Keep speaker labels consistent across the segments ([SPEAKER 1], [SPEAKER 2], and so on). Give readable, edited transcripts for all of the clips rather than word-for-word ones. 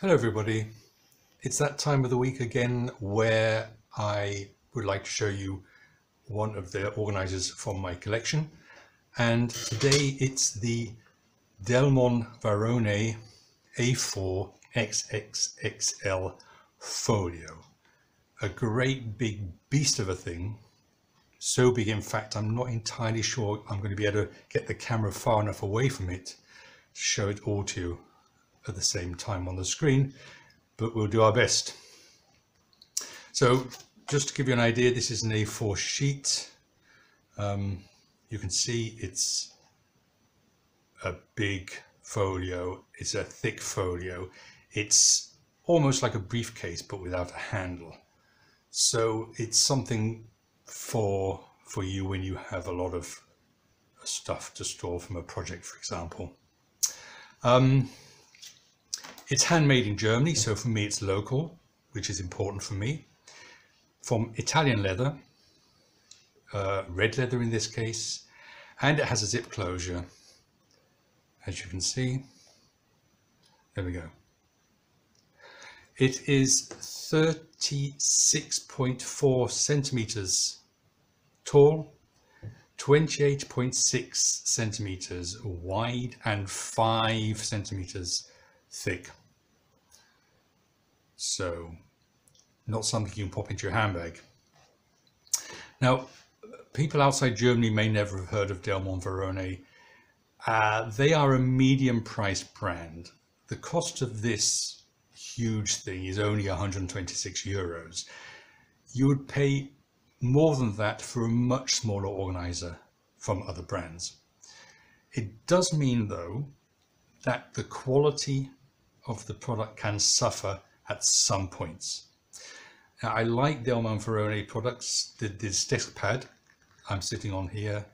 [SPEAKER 1] Hello everybody, it's that time of the week again where I would like to show you one of the organizers from my collection, and today it's the Delmon Varone A4 XXXL Folio. A great big beast of a thing, so big in fact I'm not entirely sure I'm going to be able to get the camera far enough away from it to show it all to you at the same time on the screen, but we'll do our best. So just to give you an idea, this is an A4 sheet. You can see it's a big folio, it's a thick folio. It's almost like a briefcase but without a handle. So it's something for you when you have a lot of stuff to store from a project, for example. It's handmade in Germany, so for me it's local, which is important for me. From Italian leather, red leather in this case, and it has a zip closure, as you can see. There we go. It is 36.4 centimeters tall, 28.6 centimeters wide, and 5 centimeters thick. So not something you can pop into your handbag. Now, people outside Germany may never have heard of Delmon Varone. They are a medium priced brand. The cost of this huge thing is only 126 euros. You would pay more than that for a much smaller organizer from other brands. It does mean though that the quality of the product can suffer at some points. Now, I like Delmon Varone products. This desk pad I'm sitting on here,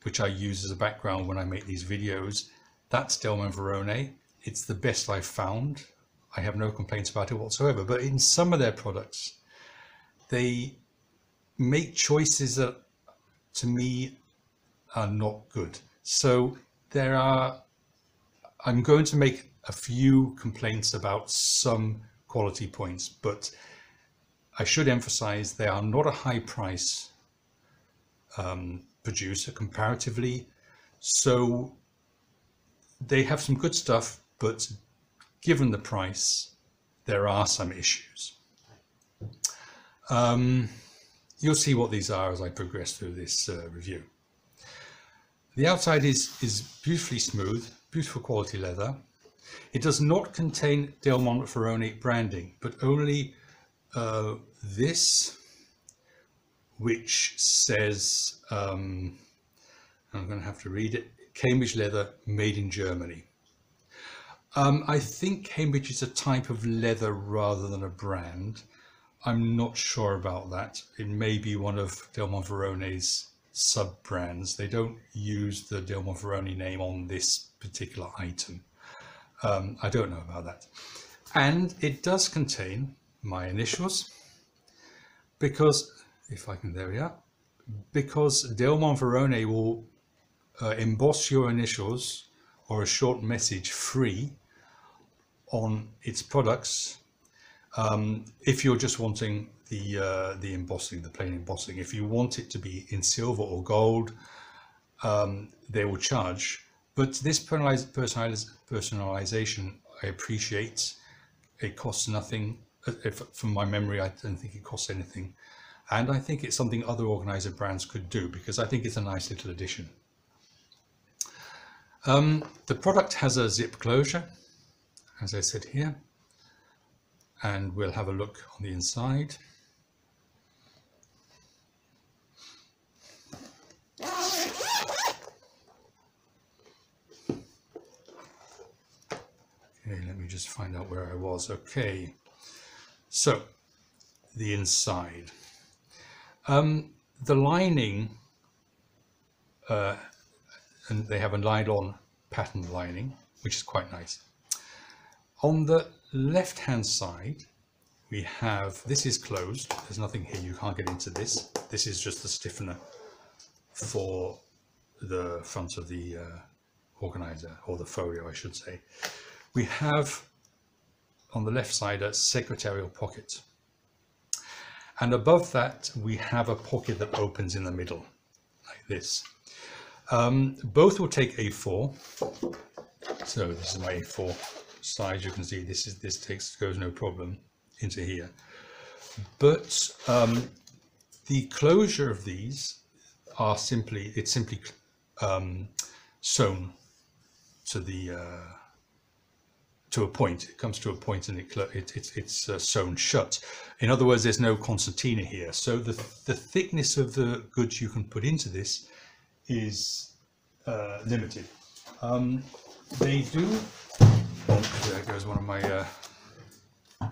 [SPEAKER 1] which I use as a background when I make these videos, that's Delmon Varone. It's the best I've found. I have no complaints about it whatsoever. But in some of their products, they make choices that to me are not good. So I'm going to make a few complaints about some quality points, but I should emphasize they are not a high price producer comparatively. So they have some good stuff, but given the price, there are some issues. You'll see what these are as I progress through this review. The outside is beautifully smooth, beautiful quality leather. It does not contain Delmon Varone branding, but only this, which says, I'm going to have to read it, Cambridge leather, made in Germany. I think Cambridge is a type of leather rather than a brand. I'm not sure about that. It may be one of Delmon Varone's sub-brands. They don't use the Delmon Varone name on this particular item. I don't know about that. And it does contain my initials, because, if I can, there we are, because Delmon Varone will emboss your initials or a short message free on its products. If you're just wanting the embossing, the plain embossing. If you want it to be in silver or gold, they will charge. But this personalization, I appreciate. It costs nothing. From my memory, I don't think it costs anything. And I think it's something other organizer brands could do, because I think it's a nice little addition. The product has a zip closure, as I said here, and we'll have a look on the inside. Okay, let me just find out where I was. Okay, so the inside. The lining, and they have a nylon pattern lining, which is quite nice. On the left hand side, we have, this is closed, there's nothing here, you can't get into this. This is just the stiffener for the front of the organizer, or the folio I should say. We have on the left side a secretarial pocket. And above that, we have a pocket that opens in the middle, like this. Both will take A4. So this is my A4 size. You can see this goes no problem into here. But the closure of these are simply sewn to the to a point. It comes to a point and it's sewn shut. In other words, there's no concertina here. So the thickness of the goods you can put into this is limited. They do. There goes one of my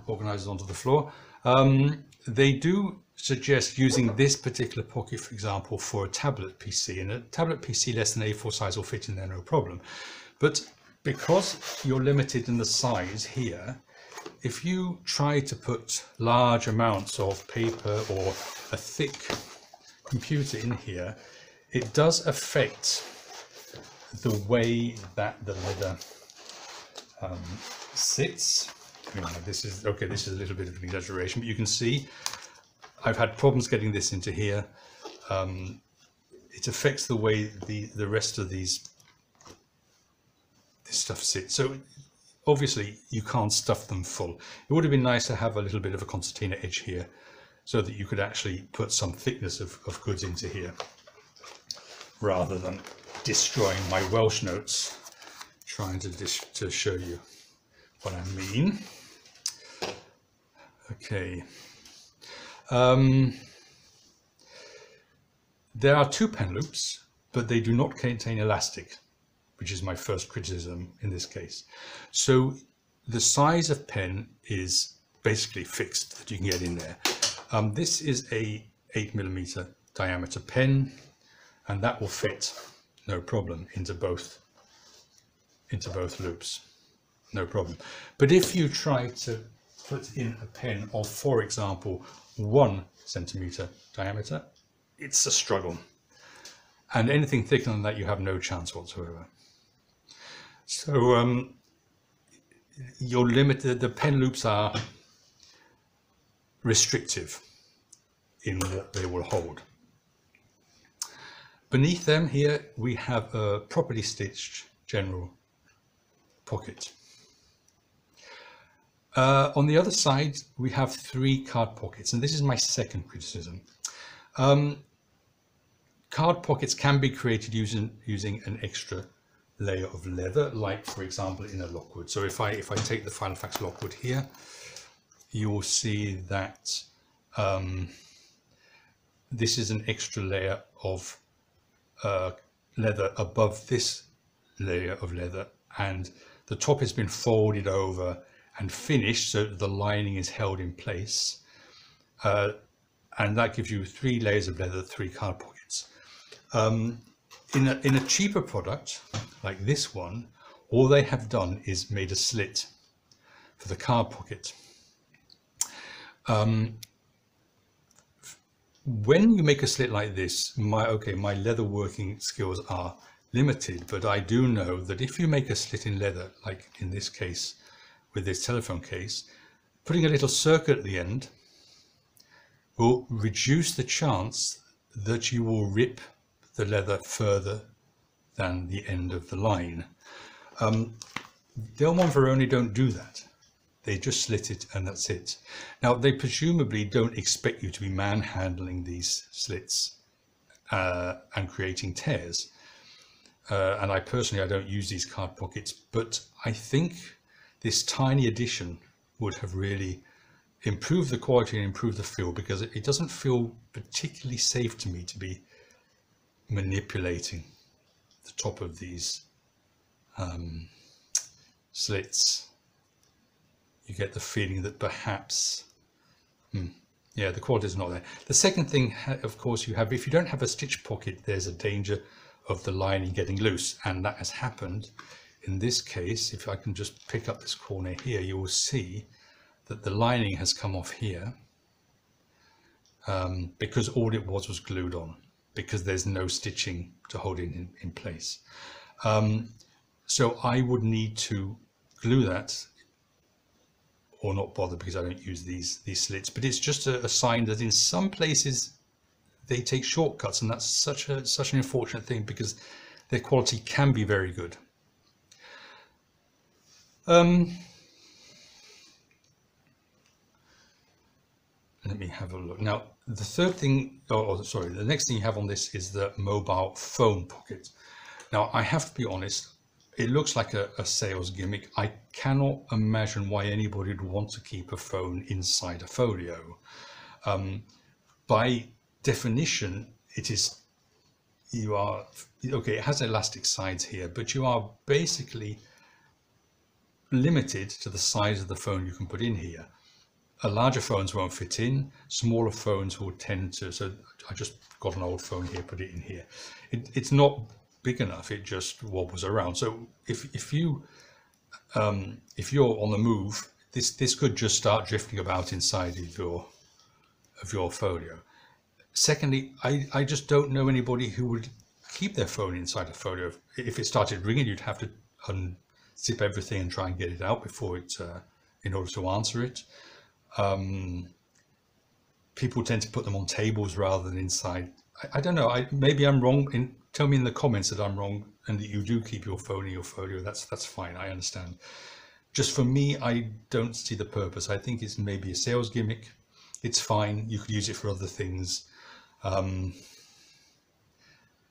[SPEAKER 1] organizers onto the floor. They do suggest using this particular pocket, for example, for a tablet PC, and a tablet PC less than A4 size will fit in there no problem. But because you're limited in the size here, if you try to put large amounts of paper or a thick computer in here, it does affect the way that the leather sits. This is a little bit of an exaggeration, but you can see I've had problems getting this into here. It affects the way the rest of this stuff sits. So obviously you can't stuff them full. It would have been nice to have a little bit of a concertina edge here so that you could actually put some thickness of goods into here, rather than destroying my Welsh notes trying to show you what I mean. Okay. There are 2 pen loops, but they do not contain elastic, which is my first criticism in this case. So the size of pen is basically fixed that you can get in there. This is a 8mm diameter pen, and that will fit no problem into both loops, no problem. But if you try to put in a pen of, for example, 1 centimeter diameter, it's a struggle. And anything thicker than that, you have no chance whatsoever. So you're limited. The pen loops are restrictive in what they will hold. Beneath them here, we have a properly stitched general pocket. On the other side, we have 3 card pockets, and this is my second criticism. Card pockets can be created using an extra layer of leather, like for example in a lockwood. So if I take the Filofax lockwood here, you will see that this is an extra layer of leather above this layer of leather, and the top has been folded over and finished so that the lining is held in place, and that gives you 3 layers of leather, 3 card pockets. In a cheaper product like this one, all they have done is made a slit for the card pocket. When you make a slit like this, my leather working skills are limited, but I do know that if you make a slit in leather, like in this case with this telephone case, putting a little circle at the end will reduce the chance that you will rip the leather further than the end of the line. Delmon Varone don't do that. They just slit it and that's it. Now, they presumably don't expect you to be manhandling these slits and creating tears. And I don't use these card pockets, but I think this tiny addition would have really improved the quality and improved the feel, because it doesn't feel particularly safe to me to be manipulating the top of these slits. You get the feeling that perhaps, yeah, the quality is not there. The second thing, of course, you have, if you don't have a stitch pocket, there's a danger of the lining getting loose, and that has happened in this case. If I can just pick up this corner here, you will see that the lining has come off here because all it was glued on, because there's no stitching to hold it in place. So I would need to glue that or not bother because I don't use these slits, but it's just a sign that in some places they take shortcuts, and that's such an unfortunate thing because their quality can be very good. Let me have a look. Now, the third thing, sorry, the next thing you have on this is the mobile phone pocket. Now, I have to be honest, it looks like a sales gimmick. I cannot imagine why anybody would want to keep a phone inside a Folio. By definition, it has elastic sides here, but you are basically limited to the size of the phone you can put in here. Larger phones won't fit in, smaller phones will tend to, so I just got an old phone here, put it in here. It's not big enough, it just wobbles around. So if you're on the move, this could just start drifting about inside of your Folio. Secondly, I just don't know anybody who would keep their phone inside a Folio. If it started ringing, you'd have to unzip everything and try and get it out before it, in order to answer it. People tend to put them on tables rather than inside. I don't know. Maybe I'm wrong. Tell me in the comments that I'm wrong and that you do keep your phone in your Folio. That's fine. I understand. Just for me, I don't see the purpose. I think it's maybe a sales gimmick. It's fine. You could use it for other things.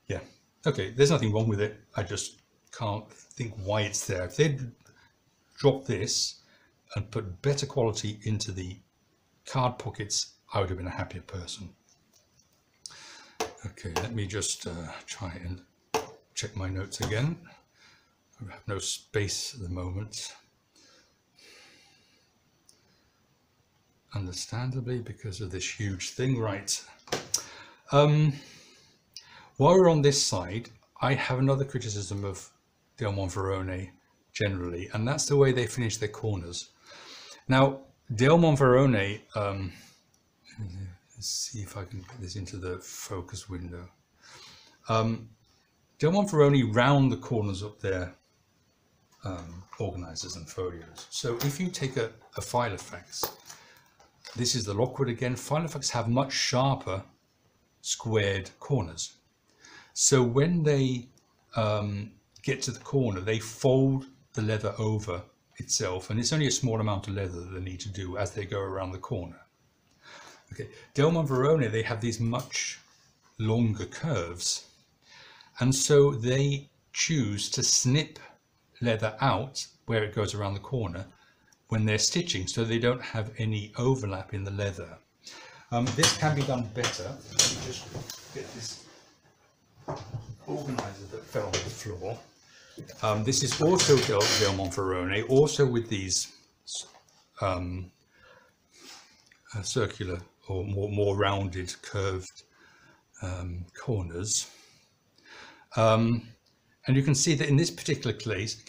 [SPEAKER 1] Yeah. Okay. There's nothing wrong with it. I just can't think why it's there. If they'd dropped this and put better quality into the card pockets, I would have been a happier person. Okay, let me just try and check my notes again. I have no space at the moment. Understandably, because of this huge thing. Right. While we're on this side, I have another criticism of Delmon Varone generally, and that's the way they finish their corners. Now, Delmon Varone, let's see if I can put this into the focus window. Delmon Varone round the corners up their organizers and folios. So if you take a Filofax, this is the Lockwood again. Filofax have much sharper squared corners. So when they get to the corner, they fold the leather over itself, and it's only a small amount of leather that they need to do as they go around the corner. Okay, Delmon Varone, they have these much longer curves, and so they choose to snip leather out where it goes around the corner when they're stitching, so they don't have any overlap in the leather. This can be done better. Let me just get this organizer that fell on the floor. This is also Delmon Varone, also with these circular or more rounded, curved corners. And you can see that in this particular case,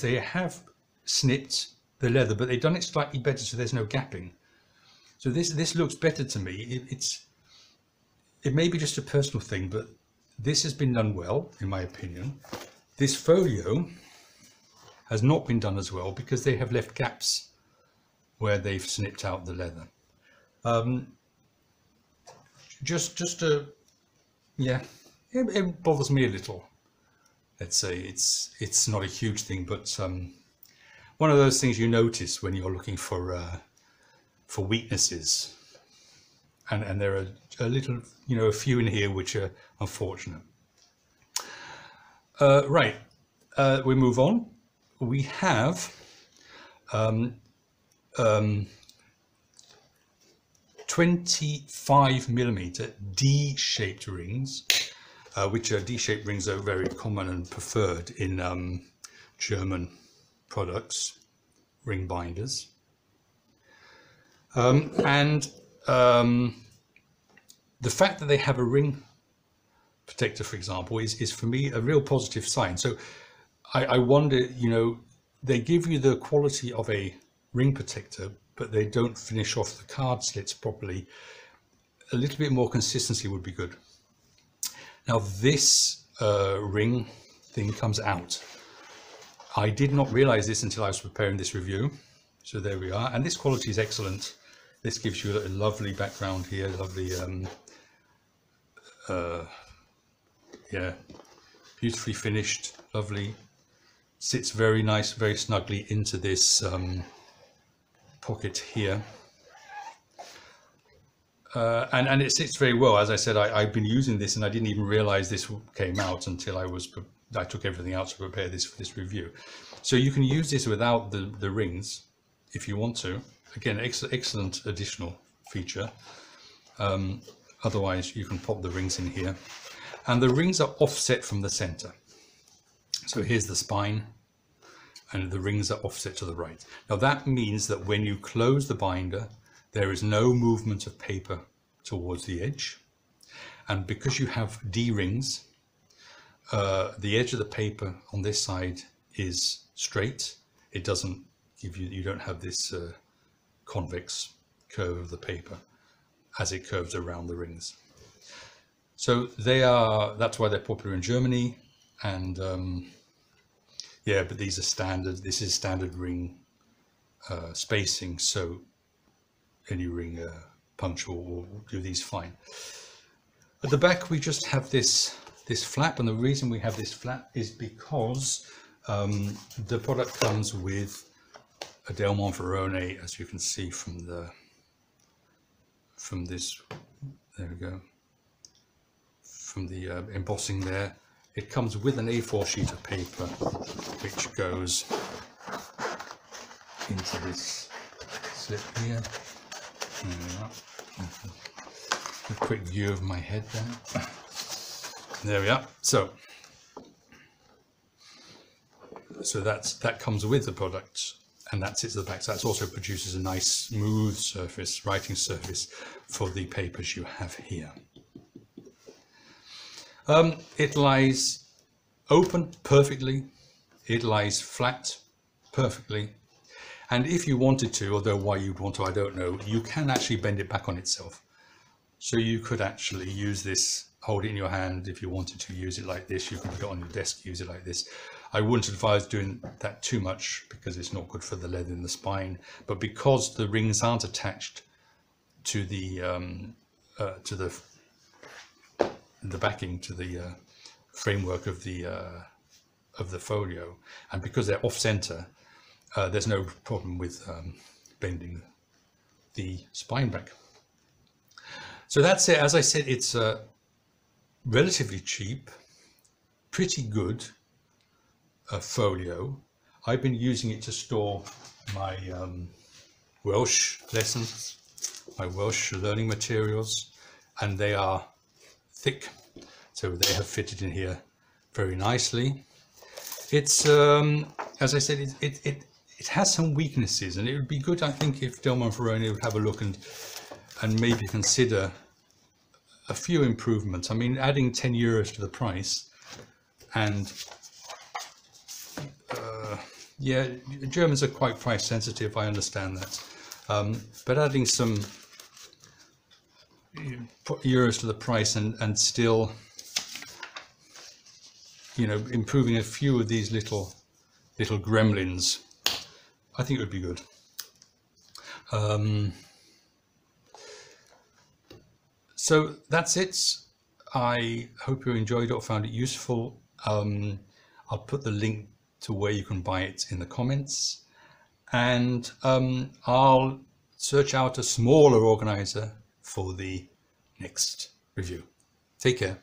[SPEAKER 1] they have snipped the leather, but they've done it slightly better, so there's no gapping. So this looks better to me. It may be just a personal thing, but this has been done well, in my opinion. This Folio has not been done as well because they have left gaps where they've snipped out the leather. Yeah, it bothers me a little. Let's say it's not a huge thing, but one of those things you notice when you're looking for weaknesses, and there are a few in here which are unfortunate. Right, we move on. We have 25mm D-shaped rings, which are D-shaped rings are very common and preferred in German products, ring binders. The fact that they have a ring protector, for example, is for me a real positive sign. So I wonder, they give you the quality of a ring protector, but they don't finish off the card slits properly. A little bit more consistency would be good. Now this ring thing comes out. I did not realize this until I was preparing this review. So there we are, and this quality is excellent. This gives you a lovely background here, lovely, yeah, beautifully finished, lovely. Sits very nice, very snugly into this pocket here. And it sits very well. As I said, I've been using this and I didn't even realize this came out until I took everything out to prepare this for this review. So you can use this without the rings if you want to. Again, excellent additional feature. Otherwise, you can pop the rings in here. And the rings are offset from the center. So here's the spine, and the rings are offset to the right. Now that means that when you close the binder, there is no movement of paper towards the edge. And because you have D-rings, the edge of the paper on this side is straight. It doesn't give you, you don't have this convex curve of the paper as it curves around the rings. So that's why they're popular in Germany. And yeah, but these are standard, this is standard ring spacing, so any ring puncture will do these fine. At the back we just have this flap, and the reason we have this flap is because the product comes with a Delmon Varone, as you can see from this, there we go, from the embossing there. It comes with an A4 sheet of paper which goes into this slip here. A quick view of my head there. There we are. So that comes with the product, and that sits at the back. So that also produces a nice smooth surface, writing surface for the papers you have here. It lies open perfectly. It lies flat perfectly. And if you wanted to, although why you'd want to, I don't know, you can actually bend it back on itself. So you could actually use this, hold it in your hand. If you wanted to use it like this, you can put it on your desk, use it like this. I wouldn't advise doing that too much because it's not good for the leather in the spine. But because the rings aren't attached to the backing, to the framework of the folio, and because they're off center, there's no problem with bending the spine back. So that's it. As I said, it's relatively cheap, pretty good folio. I've been using it to store my Welsh lessons, my Welsh learning materials, and they are thick, so they have fitted in here very nicely. It's as I said, it has some weaknesses, and it would be good, I think, if Delmon Varone would have a look and maybe consider a few improvements. I mean, adding 10 euros to the price, and yeah, Germans are quite price sensitive, I understand that, but adding some euros to the price and still, you know, improving a few of these little gremlins, I think it would be good. So that's it. I hope you enjoyed it or found it useful. I'll put the link to where you can buy it in the comments, and I'll search out a smaller organizer for the next review. Take care.